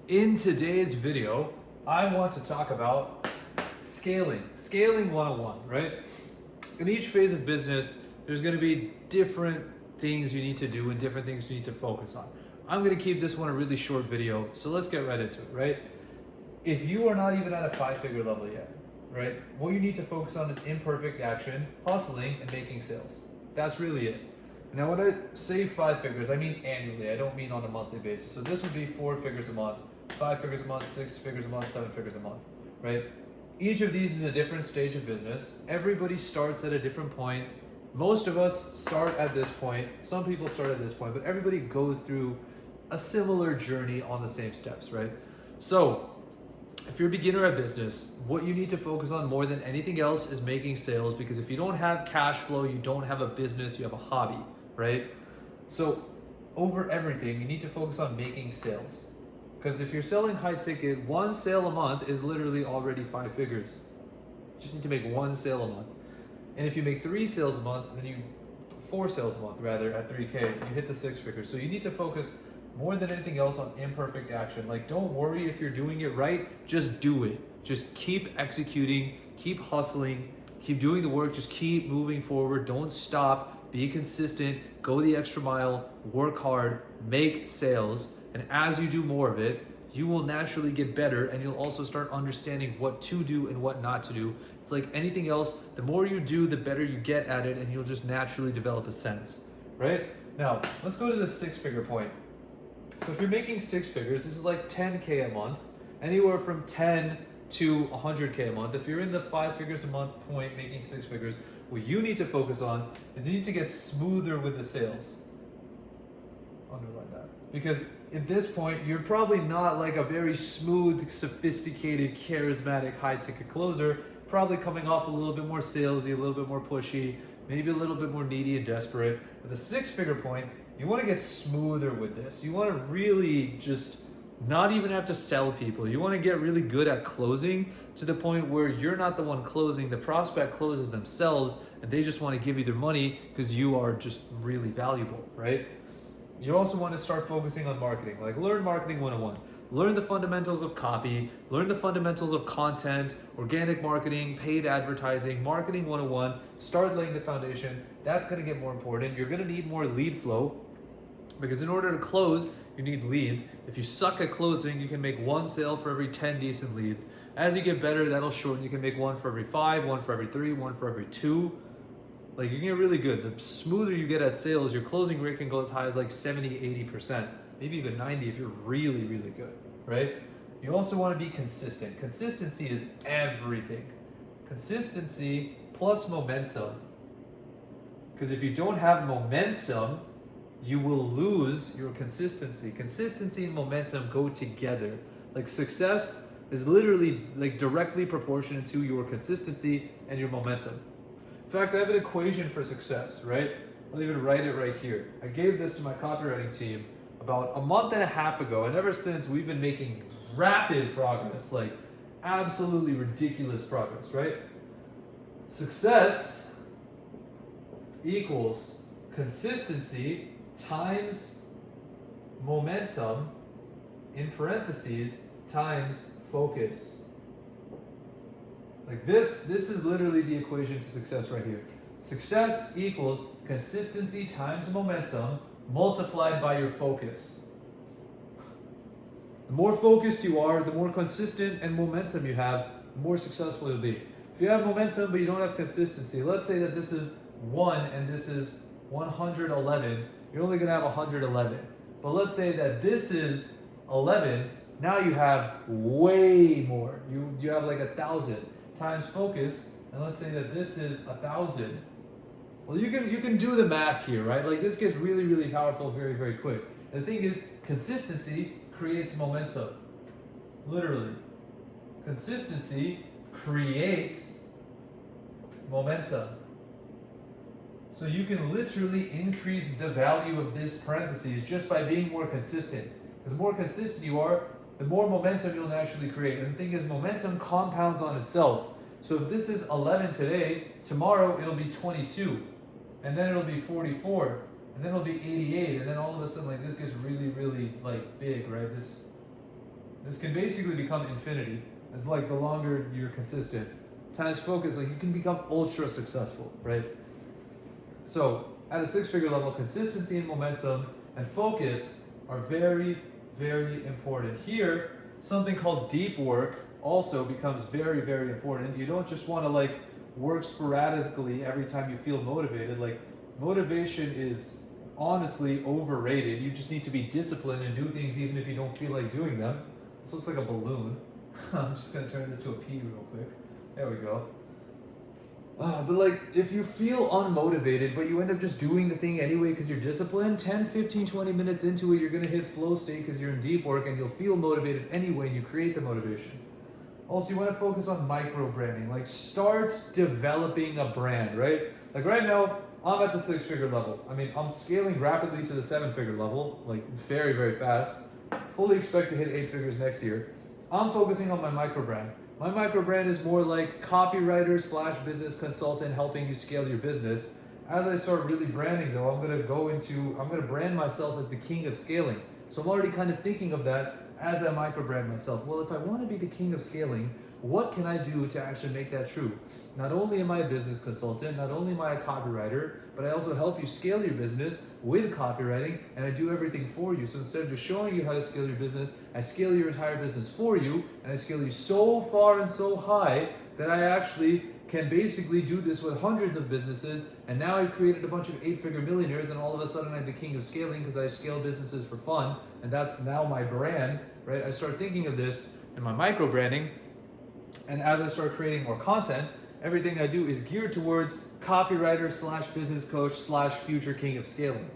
In today's video, I want to talk about scaling 101, right? In each phase of business, there's going to be different things you need to do and different things you need to focus on. I'm going to keep this one a really short video, so let's get right into it, right? If you are not even at a 5-figure level yet, right, what you need to focus on is imperfect action, hustling, and making sales. That's really it. Now, when I say 5 figures, I mean annually. I don't mean on a monthly basis. So this would be 4 figures a month, 5 figures a month, 6 figures a month, 7 figures a month, right? Each of these is a different stage of business. Everybody starts at a different point. Most of us start at this point. Some people start at this point, but everybody goes through a similar journey on the same steps, right? So if you're a beginner at business, what you need to focus on more than anything else is making sales, because if you don't have cash flow, you don't have a business, you have a hobby, right? So over everything, you need to focus on making sales. Because if you're selling high ticket, one sale a month is literally already 5 figures. You just need to make one sale a month. And if you make 3 sales a month, then 4 sales a month rather at 3K, you hit the 6 figures. So you need to focus more than anything else on imperfect action. Like, don't worry if you're doing it right, just do it. Just keep executing, keep hustling, keep doing the work, just keep moving forward. Don't stop, be consistent, go the extra mile, work hard, make sales. And as you do more of it, you will naturally get better, and you'll also start understanding what to do and what not to do. It's like anything else, the more you do, the better you get at it, and you'll just naturally develop a sense, right? Now, let's go to the 6-figure point. So if you're making 6 figures, this is like 10K a month, anywhere from 10 to 100K a month. If you're in the 5 figures a month point, making 6 figures, what you need to focus on is you need to get smoother with the sales. Underline that. Because at this point, you're probably not like a very smooth, sophisticated, charismatic, high-ticket closer, probably coming off a little bit more salesy, a little bit more pushy, maybe a little bit more needy and desperate. At the 6-figure point, you want to get smoother with this. You want to really just not even have to sell people. You want to get really good at closing to the point where you're not the one closing. The prospect closes themselves, and they just want to give you their money because you are just really valuable, right? You also want to start focusing on marketing. Like, learn marketing 101. Learn the fundamentals of copy, learn the fundamentals of content, organic marketing, paid advertising, marketing 101. Start laying the foundation. That's going to get more important. You're going to need more lead flow, because in order to close, you need leads. If you suck at closing, you can make 1 sale for every 10 decent leads. As you get better, that'll shorten. You can make 1 for every 5, 1 for every 3, 1 for every 2. Like, you can get really good. The smoother you get at sales, your closing rate can go as high as like 70, 80%, maybe even 90 if you're really, really good, right? You also want to be consistent. Consistency is everything. Consistency plus momentum. Because if you don't have momentum, you will lose your consistency. Consistency and momentum go together. Like, success is literally like directly proportionate to your consistency and your momentum. In fact, I have an equation for success, right? I'll even write it right here. I gave this to my copywriting team about a month and a half ago, and ever since we've been making rapid progress, like absolutely ridiculous progress, right? Success equals consistency times momentum, in parentheses, times focus. Like, this is literally the equation to success right here. Success equals consistency times momentum multiplied by your focus. The more focused you are, the more consistent and momentum you have, the more successful you'll be. If you have momentum but you don't have consistency, let's say that this is 1 and this is 111, you're only going to have 111. But let's say that this is 11, now you have way more. You have like 1,000 times focus, and let's say that this is 1,000. Well, you can do the math here, right? Like, this gets really, really powerful very, very quick. And the thing is, consistency creates momentum. Literally. Consistency creates momentum. So you can literally increase the value of this parentheses just by being more consistent. Because the more consistent you are, the more momentum you'll naturally create. And the thing is, momentum compounds on itself. So if this is 11 today, tomorrow it'll be 22. And then it'll be 44. And then it'll be 88. And then all of a sudden, like, this gets really, really, like, big, right? This can basically become infinity. It's like the longer you're consistent. Times focus, like you can become ultra successful, right? So at a six-figure level, consistency and momentum and focus are very, very important. Here, something called deep work also becomes very, very important. You don't just want to like work sporadically every time you feel motivated. Like motivation is honestly overrated. You just need to be disciplined and do things even if you don't feel like doing them. This looks like a balloon. I'm just gonna turn this to a P real quick. There we go. But like, if you feel unmotivated, but you end up just doing the thing anyway because you're disciplined, 10, 15, 20 minutes into it, you're gonna hit flow state because you're in deep work and you'll feel motivated anyway and you create the motivation. Also, you wanna focus on micro branding. Like, start developing a brand, right? Like right now, I'm at the six-figure level. I mean, I'm scaling rapidly to the seven-figure level, like very, very fast. Fully expect to hit 8 figures next year. I'm focusing on my micro brand. My micro brand is more like copywriter / business consultant helping you scale your business. As I start really branding though, I'm gonna brand myself as the king of scaling. So I'm already kind of thinking of that as I micro brand myself. Well, if I want to be the king of scaling, what can I do to actually make that true? Not only am I a business consultant, not only am I a copywriter, but I also help you scale your business with copywriting, and I do everything for you. So instead of just showing you how to scale your business, I scale your entire business for you, and I scale you so far and so high that I actually can basically do this with hundreds of businesses, and now I've created a bunch of 8-figure millionaires, and all of a sudden I'm the king of scaling because I scale businesses for fun, and that's now my brand, right? I start thinking of this in my micro branding, and as I start creating more content, everything I do is geared towards copywriter / business coach / future king of scaling.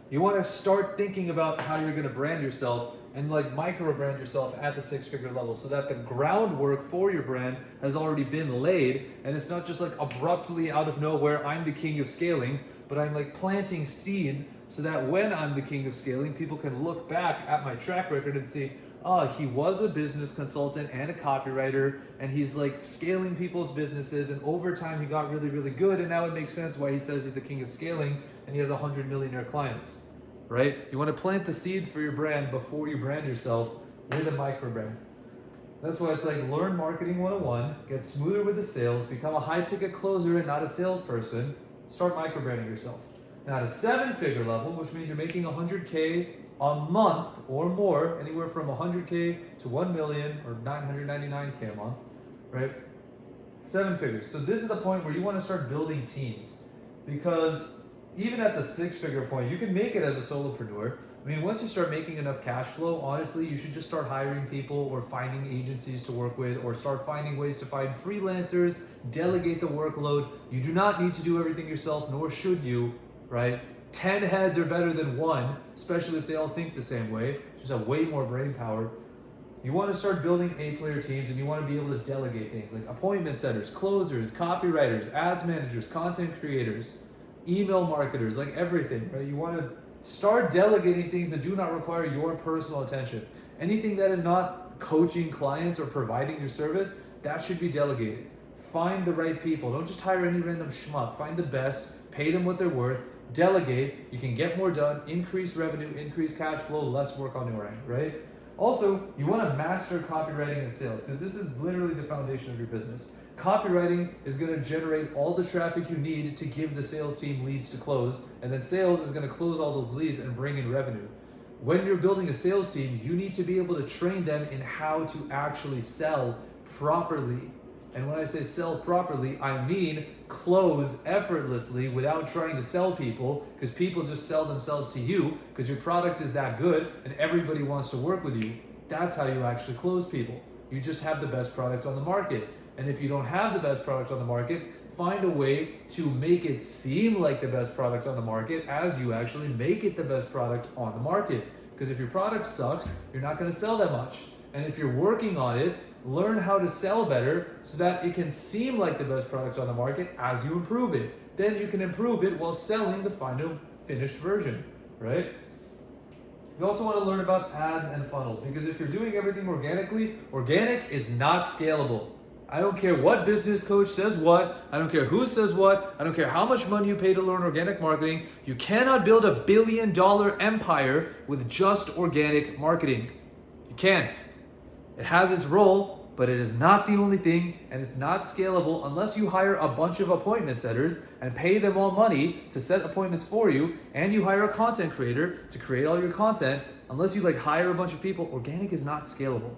You want to start thinking about how you're going to brand yourself and like micro brand yourself at the 6-figure level so that the groundwork for your brand has already been laid, and it's not just like abruptly out of nowhere, I'm the king of scaling, but I'm like planting seeds so that when I'm the king of scaling, people can look back at my track record and see, oh, he was a business consultant and a copywriter, and he's like scaling people's businesses, and over time he got really, really good, and now it makes sense why he says he's the king of scaling and he has 100 millionaire clients, right? You want to plant the seeds for your brand before you brand yourself with a micro brand. That's why it's like learn marketing 101, get smoother with the sales, become a high ticket closer and not a salesperson, start micro branding yourself. Now at a 7-figure level, which means you're making 100K a month or more, anywhere from 100K to 1 million or 999K a month, right? 7 figures. So this is the point where you want to start building teams, because even at the 6-figure point, you can make it as a solopreneur. I mean, once you start making enough cash flow, honestly, you should just start hiring people or finding agencies to work with, or start finding ways to find freelancers, delegate the workload. You do not need to do everything yourself, nor should you, right? 10 heads are better than one, especially if they all think the same way. Just have way more brain power. You want to start building A-player teams, and you want to be able to delegate things like appointment setters, closers, copywriters, ads managers, content creators, email marketers, like everything, right? You want to start delegating things that do not require your personal attention. Anything that is not coaching clients or providing your service, that should be delegated. Find the right people. Don't just hire any random schmuck. Find the best, pay them what they're worth, delegate. You can get more done, increase revenue, increase cash flow, less work on your end, right? Also, you want to master copywriting and sales, because this is literally the foundation of your business. Copywriting is going to generate all the traffic you need to give the sales team leads to close, and then sales is going to close all those leads and bring in revenue. When you're building a sales team, you need to be able to train them in how to actually sell properly. And when I say sell properly, I mean close effortlessly without trying to sell people, because people just sell themselves to you because your product is that good and everybody wants to work with you. That's how you actually close people. You just have the best product on the market. And if you don't have the best product on the market, find a way to make it seem like the best product on the market as you actually make it the best product on the market. Because if your product sucks, you're not going to sell that much. And if you're working on it, learn how to sell better so that it can seem like the best product on the market as you improve it. Then you can improve it while selling the final finished version, right? You also want to learn about ads and funnels, because if you're doing everything organically, organic is not scalable. I don't care what business coach says what, I don't care who says what, I don't care how much money you pay to learn organic marketing. You cannot build a $1 billion empire with just organic marketing. You can't. It has its role, but it is not the only thing, and it's not scalable unless you hire a bunch of appointment setters and pay them all money to set appointments for you, and you hire a content creator to create all your content. Unless you like hire a bunch of people, organic is not scalable.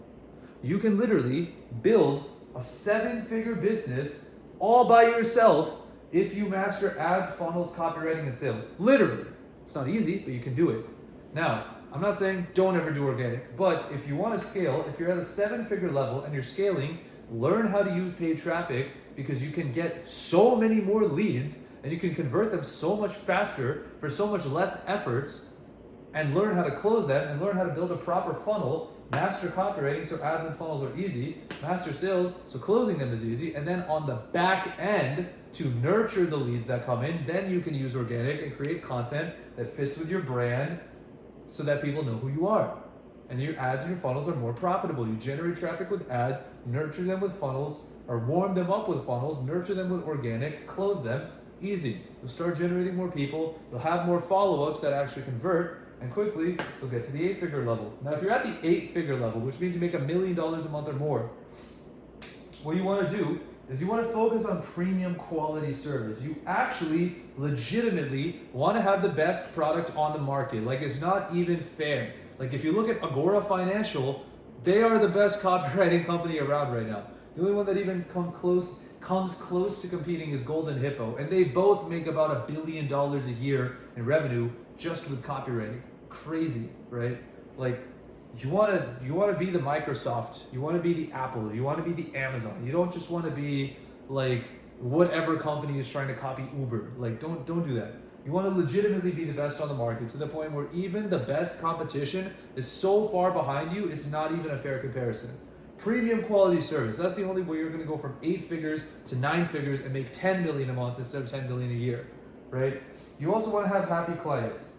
You can literally build a 7-figure business all by yourself if you master ads, funnels, copywriting, and sales. Literally. It's not easy, but you can do it. Now, I'm not saying don't ever do organic, but if you want to scale, if you're at a 7-figure level and you're scaling, learn how to use paid traffic, because you can get so many more leads and you can convert them so much faster for so much less efforts, and learn how to close them and learn how to build a proper funnel. Master copywriting so ads and funnels are easy, master sales so closing them is easy, and then on the back end to nurture the leads that come in, then you can use organic and create content that fits with your brand so that people know who you are. And your ads and your funnels are more profitable. You generate traffic with ads, nurture them with funnels, or warm them up with funnels, nurture them with organic, close them, easy. You'll start generating more people, you'll have more follow-ups that actually convert, and quickly you'll get to the 8-figure level. Now, if you're at the 8-figure level, which means you make $1 million a month or more, what you want to do is you want to focus on premium quality service. You actually legitimately want to have the best product on the market. Like, it's not even fair. Like, if you look at Agora Financial, they are the best copywriting company around right now. The only one that even comes close to competing is Golden Hippo, and they both make about $1 billion a year in revenue just with copywriting. Crazy, right? Like, you want to be the Microsoft, you want to be the Apple, you want to be the Amazon. You don't just want to be like whatever company is trying to copy Uber. Like, don't do that. You want to legitimately be the best on the market, to the point where even the best competition is so far behind you, it's not even a fair comparison. Premium quality service, that's the only way you're going to go from 8 figures to 9 figures and make 10 million a month instead of 10 million a year, right? You also want to have happy clients.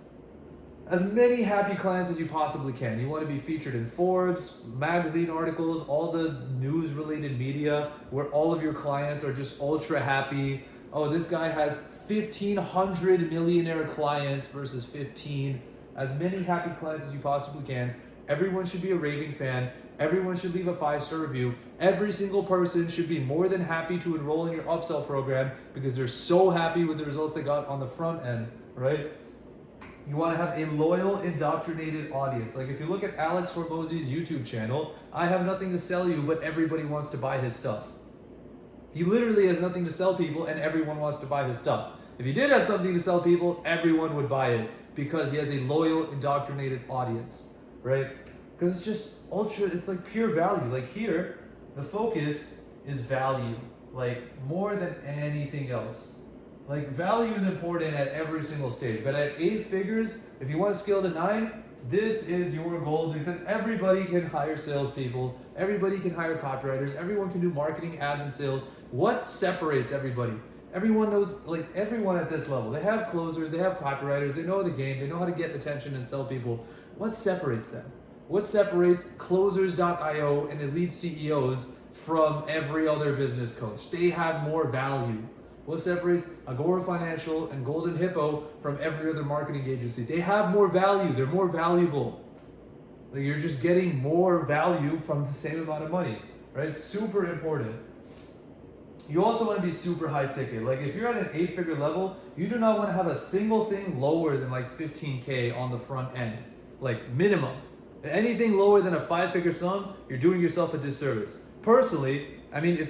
As many happy clients as you possibly can. You want to be featured in Forbes, magazine articles, all the news related media where all of your clients are just ultra happy. Oh, this guy has 1,500 millionaire clients versus 15. As many happy clients as you possibly can. Everyone should be a raving fan. Everyone should leave a 5-star review. Every single person should be more than happy to enroll in your upsell program because they're so happy with the results they got on the front end, right? You want to have a loyal, indoctrinated audience. Like, if you look at Alex Hormozi's YouTube channel, I have nothing to sell you, but everybody wants to buy his stuff. He literally has nothing to sell people, and everyone wants to buy his stuff. If he did have something to sell people, everyone would buy it because he has a loyal, indoctrinated audience, right? Because it's just it's like pure value. Like, here, the focus is value, like more than anything else. Like, value is important at every single stage, but at 8 figures, if you want to scale to 9, this is your goal, because everybody can hire salespeople, everybody can hire copywriters, everyone can do marketing, ads, and sales. What separates everybody? Everyone knows, like, everyone at this level, they have closers, they have copywriters, they know the game, they know how to get attention and sell people. What separates them? What separates Closers.io and elite CEOs from every other business coach? They have more value. What separates Agora Financial and Golden Hippo from every other marketing agency? They have more value. They're more valuable. Like, you're just getting more value from the same amount of money, right? Super important. You also want to be super high ticket. Like, if you're at an 8-figure level, you do not want to have a single thing lower than like 15K on the front end, like minimum. Anything lower than a 5-figure sum, you're doing yourself a disservice. Personally, I mean,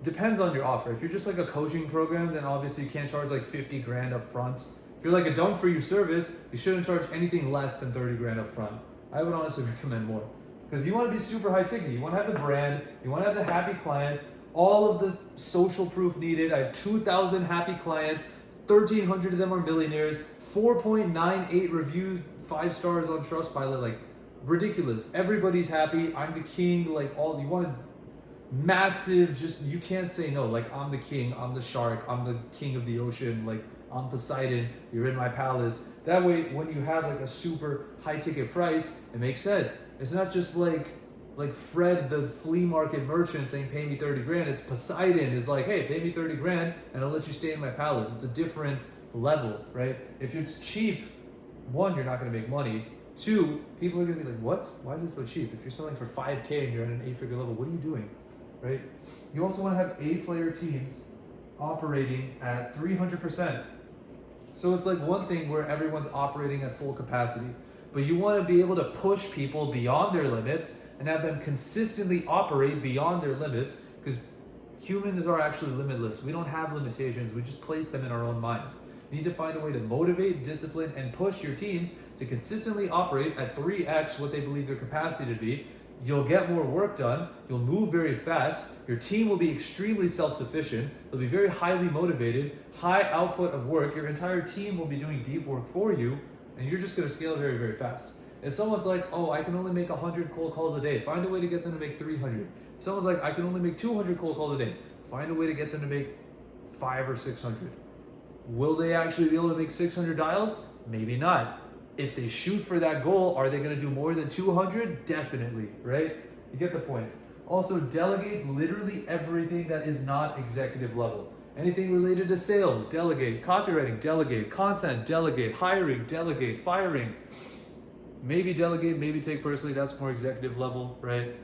depends on your offer. If you're just like a coaching program, then obviously you can't charge like 50 grand up front. If you're like a done for you service, you shouldn't charge anything less than 30 grand up front. I would honestly recommend more, because you want to be super high ticket. You want to have the brand, you want to have the happy clients, all of the social proof needed. I have 2,000 happy clients, 1,300 of them are millionaires, 4.98 reviews, 5 stars on Trustpilot. Like, ridiculous. Everybody's happy. I'm the king. Like, all you want. Massive, just, you can't say no. Like, I'm the king, I'm the shark, I'm the king of the ocean, like, I'm Poseidon, you're in my palace. That way, when you have like a super high ticket price, it makes sense. It's not just like Fred the flea market merchant saying pay me 30 grand. It's Poseidon is like, hey, pay me 30 grand and I'll let you stay in my palace. It's a different level, right? If it's cheap, 1, you're not going to make money. Two, people are gonna be like, what? Why is it so cheap? If you're selling for 5K and you're at an 8-figure level, what are you doing, right? You also wanna have A-player teams operating at 300%. So it's like one thing where everyone's operating at full capacity, but you wanna be able to push people beyond their limits and have them consistently operate beyond their limits, because humans are actually limitless. We don't have limitations, we just place them in our own minds. You need to find a way to motivate, discipline, and push your teams to consistently operate at 3x what they believe their capacity to be. You'll get more work done, you'll move very fast, your team will be extremely self-sufficient, they'll be very highly motivated, high output of work, your entire team will be doing deep work for you, and you're just gonna scale very, very fast. If someone's like, oh, I can only make 100 cold calls a day, find a way to get them to make 300. If someone's like, I can only make 200 cold calls a day, find a way to get them to make 500 or 600. Will they actually be able to make 600 dials? Maybe not. If they shoot for that goal, are they going to do more than 200? Definitely, right? You get the point. Also, delegate literally everything that is not executive level. Anything related to sales, delegate. Copywriting, delegate. Content, delegate. Hiring, delegate. Firing, maybe delegate, maybe take personally. That's more executive level, right?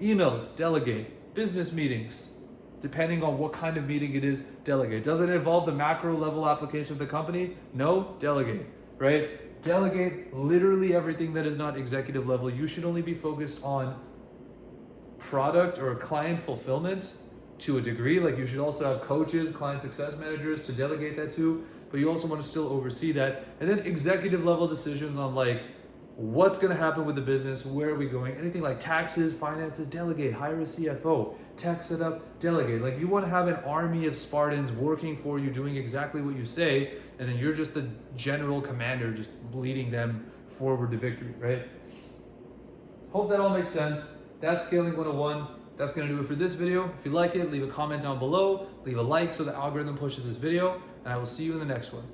Emails, delegate. Business meetings, depending on what kind of meeting it is, delegate. Does it involve the macro level application of the company? No, delegate, right? Delegate literally everything that is not executive level. You should only be focused on product or client fulfillment to a degree. Like you should also have coaches, client success managers to delegate that to, but you also want to still oversee that. And then executive level decisions on like what's going to happen with the business, where are we going, anything like taxes, finances, delegate. Hire a CFO, tech setup, delegate. Like you want to have an army of Spartans working for you, doing exactly what you say, and then you're just the general commander just leading them forward to victory, right? Hope that all makes sense. That's Scaling 101. That's going to do it for this video. If you like it, leave a comment down below, leave a like so the algorithm pushes this video, and I will see you in the next one.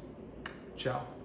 Ciao.